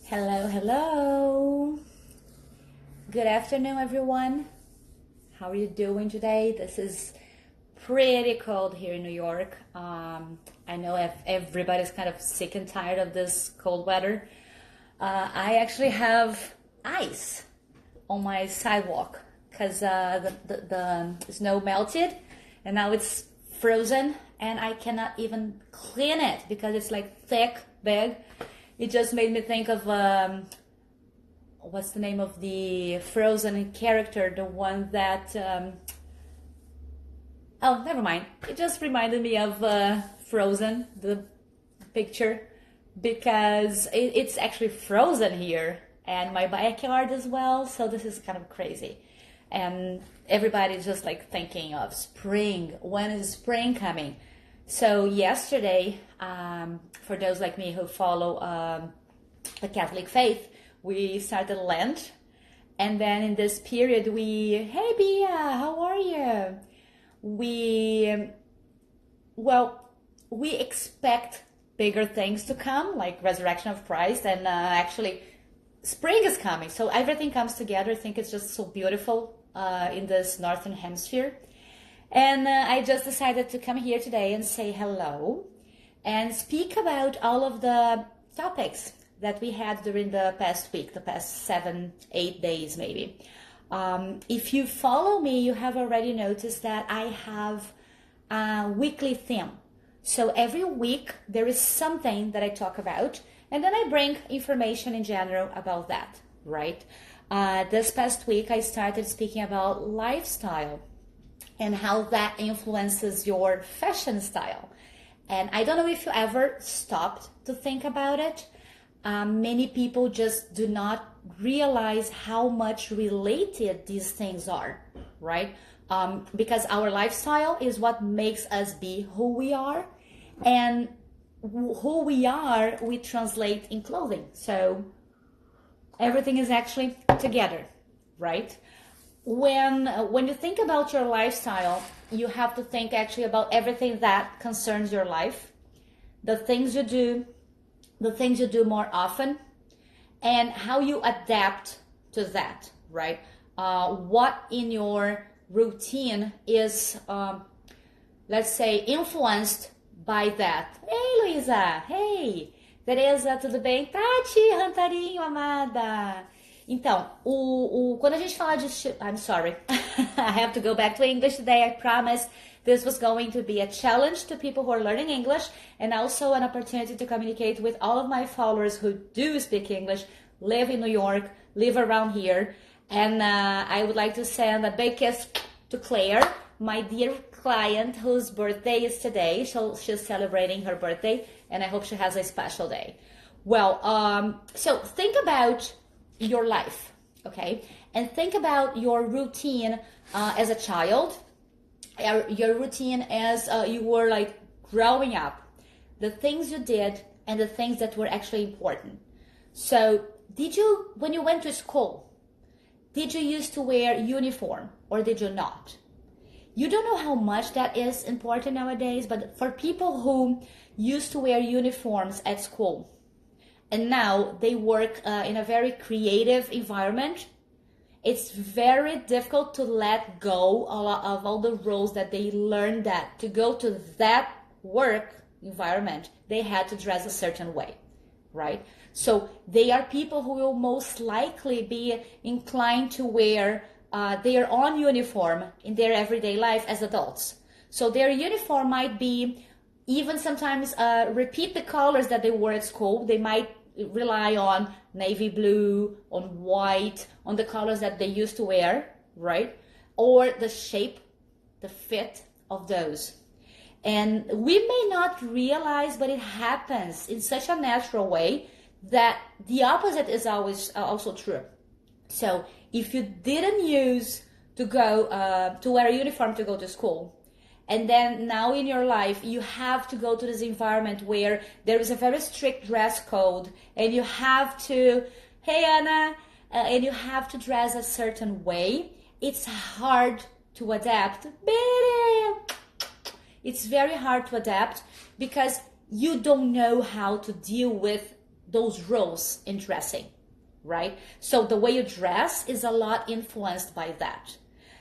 Hello, hello. Good afternoon, everyone. How are you doing today? This is pretty cold here in New York. I know if everybody's kind of sick and tired of this cold weather. I actually have ice on my sidewalk because the snow melted and now it's frozen and I cannot even clean it because it's like thick, big. It just made me think of what's the name of the Frozen character, the one that oh, never mind. It just reminded me of Frozen, the picture, because it's actually frozen here and my backyard as well. So this is kind of crazy, and everybody's just like thinking of spring. When is spring coming? So yesterday, for those like me who follow the Catholic faith, we started Lent, and then in this period, hey Bia, how are you? We we expect bigger things to come, like resurrection of Christ, and actually spring is coming. So everything comes together. I think it's just so beautiful in this northern hemisphere. And I just decided to come here today and say hello and speak about all of the topics that we had during the past week, the past 7, 8 days maybe. If you follow me, you have already noticed that I have a weekly theme. So every week there is something that I talk about, and then I bring information in general about that, right? This past week I started speaking about lifestyle and how that influences your fashion style. And I don't know if you ever stopped to think about it. Many people just do not realize how much related these things are, right? Because our lifestyle is what makes us be who we are, and who we are, we translate in clothing. So everything is actually together, right? When you think about your lifestyle, you have to think actually about everything that concerns your life, the things you do more often, and how you adapt to that, right? What in your routine is, let's say, influenced by that. Hey, Luísa! Hey! Tereza, tudo bem? Tati, Rantarinho, amada! Então, quando a gente fala de... I'm sorry. I have to go back to English today. I promised this was going to be a challenge to people who are learning English, and also an opportunity to communicate with all of my followers who do speak English, live in New York, live around here. And I would like to send a big kiss to Claire, my dear client whose birthday is today. So she's celebrating her birthday, and I hope she has a special day. Well, so think about your life, okay? And think about your routine as a child, your routine as you were like growing up, the things you did and the things that were actually important. So when you went to school, did you used to wear uniform or did you not? You don't know how much that is important nowadays, but for people who used to wear uniforms at school, and now they work in a very creative environment, it's very difficult to let go of all the rules that they learned, that to go to that work environment, they had to dress a certain way, right? So they are people who will most likely be inclined to wear their own uniform in their everyday life as adults. So their uniform might be even sometimes repeat the colors that they wore at school. They might rely on navy blue, on white, on the colors that they used to wear, right? Or the shape, the fit of those. And we may not realize, but it happens in such a natural way that the opposite is always also true. So if you didn't use to go to wear a uniform to go to school, and then now in your life, you have to go to this environment where there is a very strict dress code, and you have to, hey Anna, and you have to dress a certain way. It's hard to adapt. It's very hard to adapt because you don't know how to deal with those roles in dressing, right? So the way you dress is a lot influenced by that.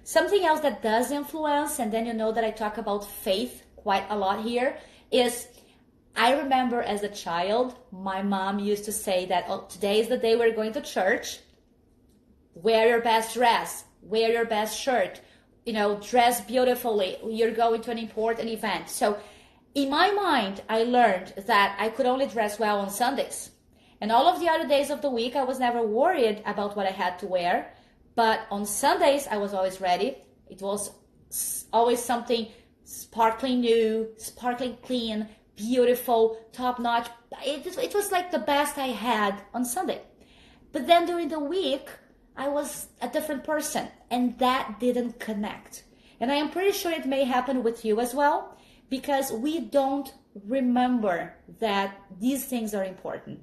Something else that does influence, and then you know that I talk about faith quite a lot here, is I remember as a child, my mom used to say that, oh, today is the day we're going to church. Wear your best dress, wear your best shirt, dress beautifully. You're going to an important event. So in my mind, I learned that I could only dress well on Sundays. And all of the other days of the week, I was never worried about what I had to wear. But on Sundays, I was always ready. It was always something sparkling new, sparkling clean, beautiful, top notch. It was like the best I had on Sunday. But then during the week, I was a different person, and that didn't connect. And I am pretty sure it may happen with you as well, because we don't remember that these things are important.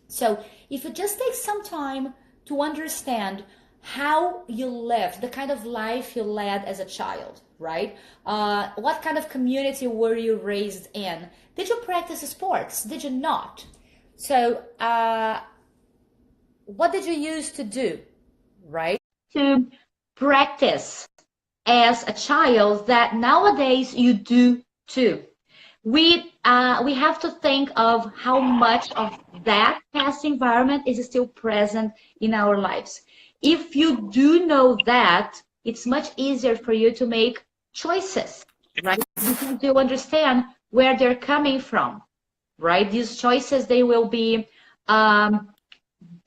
So if you just take some time to understand how you lived, the kind of life you led as a child, right? What kind of community were you raised in? Did you practice sports? Did you not? So what did you used to do, right? To practice as a child that nowadays you do too. We have to think of how much of that past environment is still present in our lives. If you do know that, it's much easier for you to make choices, right? Because you understand where they're coming from, right? These choices, they will be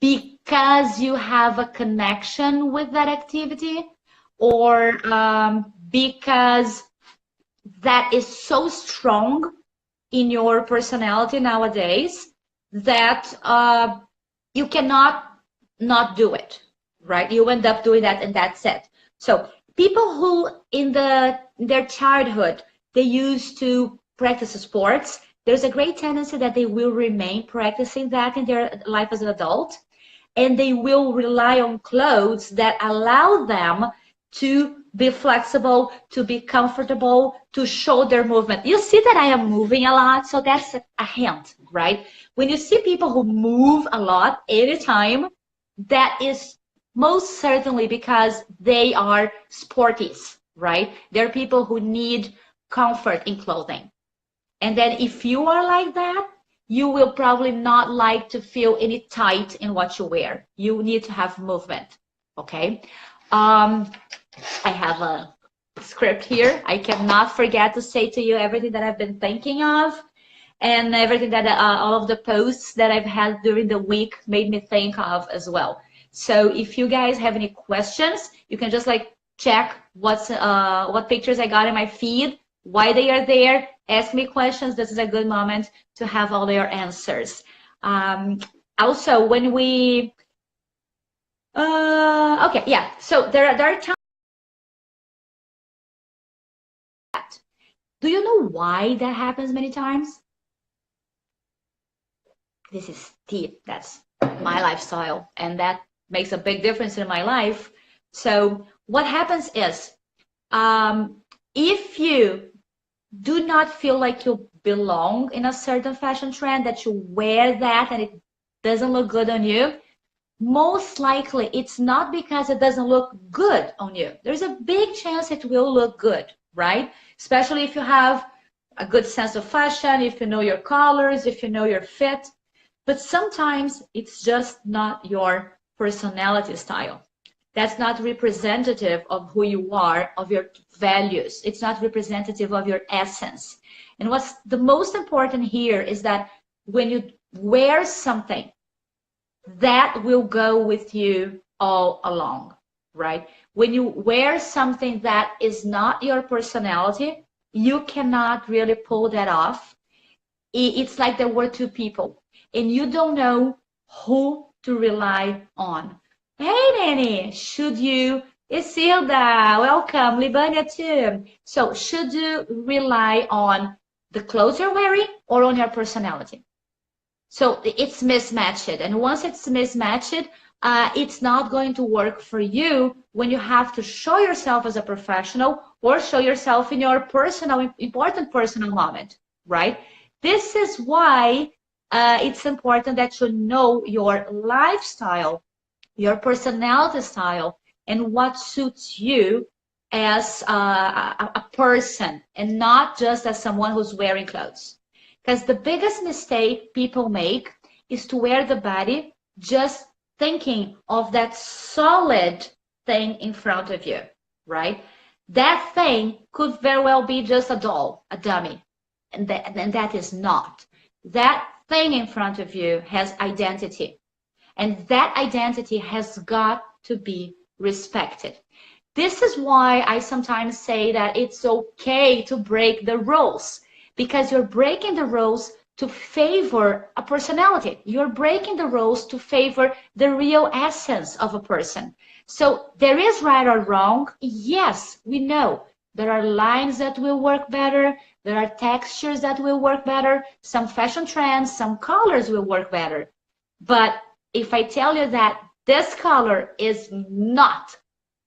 because you have a connection with that activity, or because that is so strong in your personality nowadays that you cannot not do it, right? You end up doing that, and that's it. So people who in their childhood, they used to practice sports, there's a great tendency that they will remain practicing that in their life as an adult, and they will rely on clothes that allow them to be flexible, to be comfortable, to show their movement. You see that I am moving a lot, so that's a hint, right? When you see people who move a lot anytime, that is most certainly because they are sporties, right? They're people who need comfort in clothing. And then if you are like that, you will probably not like to feel any tight in what you wear. You need to have movement, okay? I have a script here. I cannot forget to say to you everything that I've been thinking of, and everything that all of the posts that I've had during the week made me think of as well. So if you guys have any questions, you can just like check what pictures I got in my feed, why they are there, ask me questions. This is a good moment to have all your answers. Also, when we, okay, yeah, so there are times. Do you know why that happens many times? This is deep. That's my lifestyle, and that makes a big difference in my life. So what happens is, if you do not feel like you belong in a certain fashion trend, that you wear that and it doesn't look good on you, most likely it's not because it doesn't look good on you. There's a big chance it will look good, right? Especially if you have a good sense of fashion, if you know your colors, if you know your fit. But sometimes it's just not your personality style. That's not representative of who you are, of your values. It's not representative of your essence. And what's the most important here is that when you wear something, that will go with you all along, right? When you wear something that is not your personality, you cannot really pull that off. It's like there were two people, and you don't know who to rely on. Hey, Nanny, should you? Isilda, welcome. Libania too. So should you rely on the clothes you're wearing or on your personality? So it's mismatched. And once it's mismatched, it's not going to work for you when you have to show yourself as a professional or show yourself in your personal, important personal moment, right? This is why it's important that you know your lifestyle, your personality style, and what suits you as a person, and not just as someone who's wearing clothes. Because the biggest mistake people make is to wear the body just thinking of that solid thing in front of you, right? That thing could very well be just a doll, a dummy, and that is not. That thing in front of you has identity, and that identity has got to be respected. This is why I sometimes say that it's okay to break the rules, because you're breaking the rules to favor a personality. You're breaking the rules to favor the real essence of a person. So there is right or wrong. Yes, we know. There are lines that will work better. There are textures that will work better. Some fashion trends, some colors will work better. But if I tell you that this color is not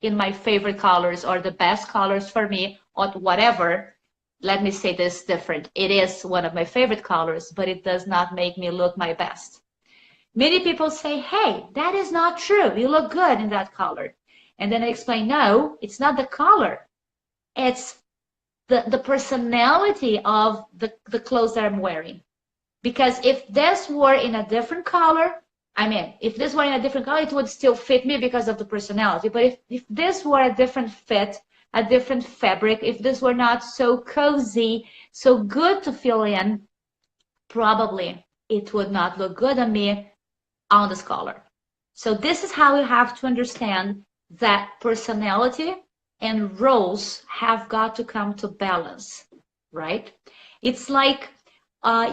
in my favorite colors or the best colors for me or whatever, let me say this different. It is one of my favorite colors, but it does not make me look my best. Many people say, hey, that is not true. You look good in that color. And then I explain, no, it's not the color. It's the personality of the clothes that I'm wearing. Because if this were in a different color, if this were in a different color, it would still fit me because of the personality. But if this were a different fit, a different fabric, if this were not so cozy, so good to feel in, probably it would not look good on me on this color. So this is how you have to understand that personality and roles have got to come to balance, right? It's like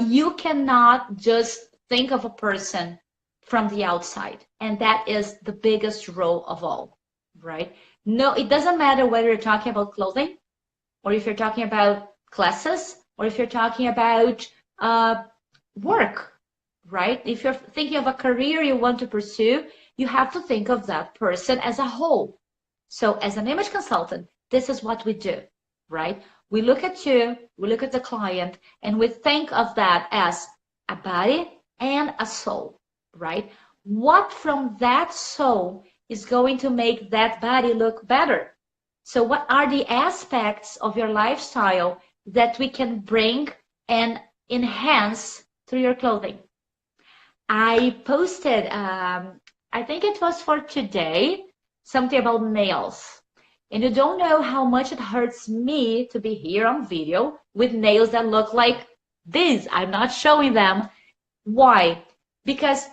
you cannot just think of a person from the outside, and that is the biggest role of all, right? No, it doesn't matter whether you're talking about clothing, or if you're talking about classes, or if you're talking about work, right? If you're thinking of a career you want to pursue, you have to think of that person as a whole. So as an image consultant, this is what we do, right? We look at you, we look at the client, and we think of that as a body and a soul, right? What from that soul is going to make that body look better? So what are the aspects of your lifestyle that we can bring and enhance through your clothing? I posted, I think it was for today, something about nails. And you don't know how much it hurts me to be here on video with nails that look like this. I'm not showing them. Why? Because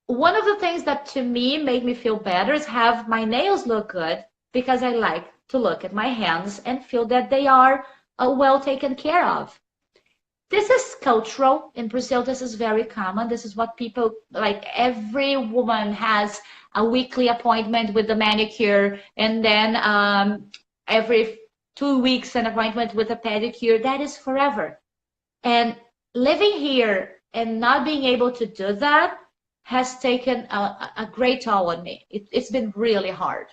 one of the things that to me make me feel better is have my nails look good, because I like to look at my hands and feel that they are well taken care of. This is cultural. In Brazil, this is very common. This is what people, like every woman has a weekly appointment with the manicure, and then every 2 weeks an appointment with a pedicure. That is forever. And living here and not being able to do that has taken a great toll on me. It's been really hard.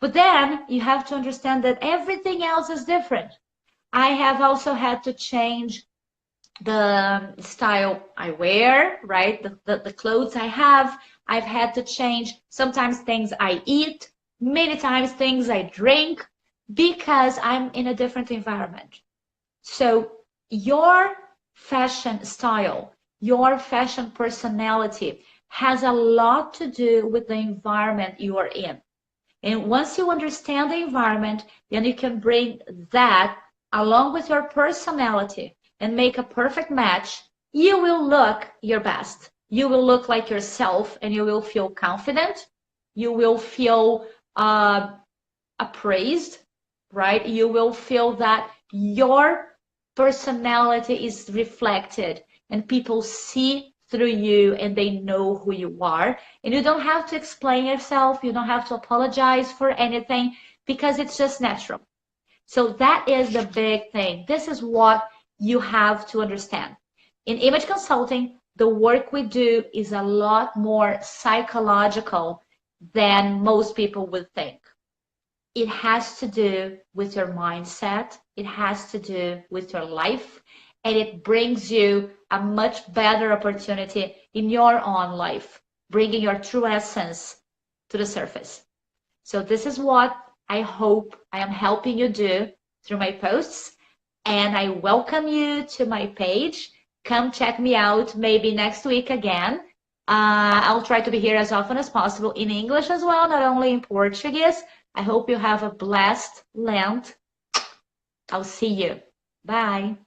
But then you have to understand that everything else is different. I have also had to change the style I wear, right? The clothes I have. I've had to change sometimes things I eat, many times things I drink, because I'm in a different environment. So your fashion style, your fashion personality has a lot to do with the environment you are in. And once you understand the environment, then you can bring that along with your personality and make a perfect match. You will look your best. You will look like yourself, and you will feel confident. You will feel appraised, right? You will feel that your personality is reflected and people see through you and they know who you are. And you don't have to explain yourself. You don't have to apologize for anything, because it's just natural. So that is the big thing. This is what you have to understand. In image consulting, the work we do is a lot more psychological than most people would think. It has to do with your mindset. It has to do with your life. and it brings you a much better opportunity in your own life, bringing your true essence to the surface. So this is what I hope I am helping you do through my posts. And I welcome you to my page. Come check me out maybe next week again. I'll try to be here as often as possible in English as well, not only in Portuguese. I hope you have a blessed Lent. I'll see you. Bye.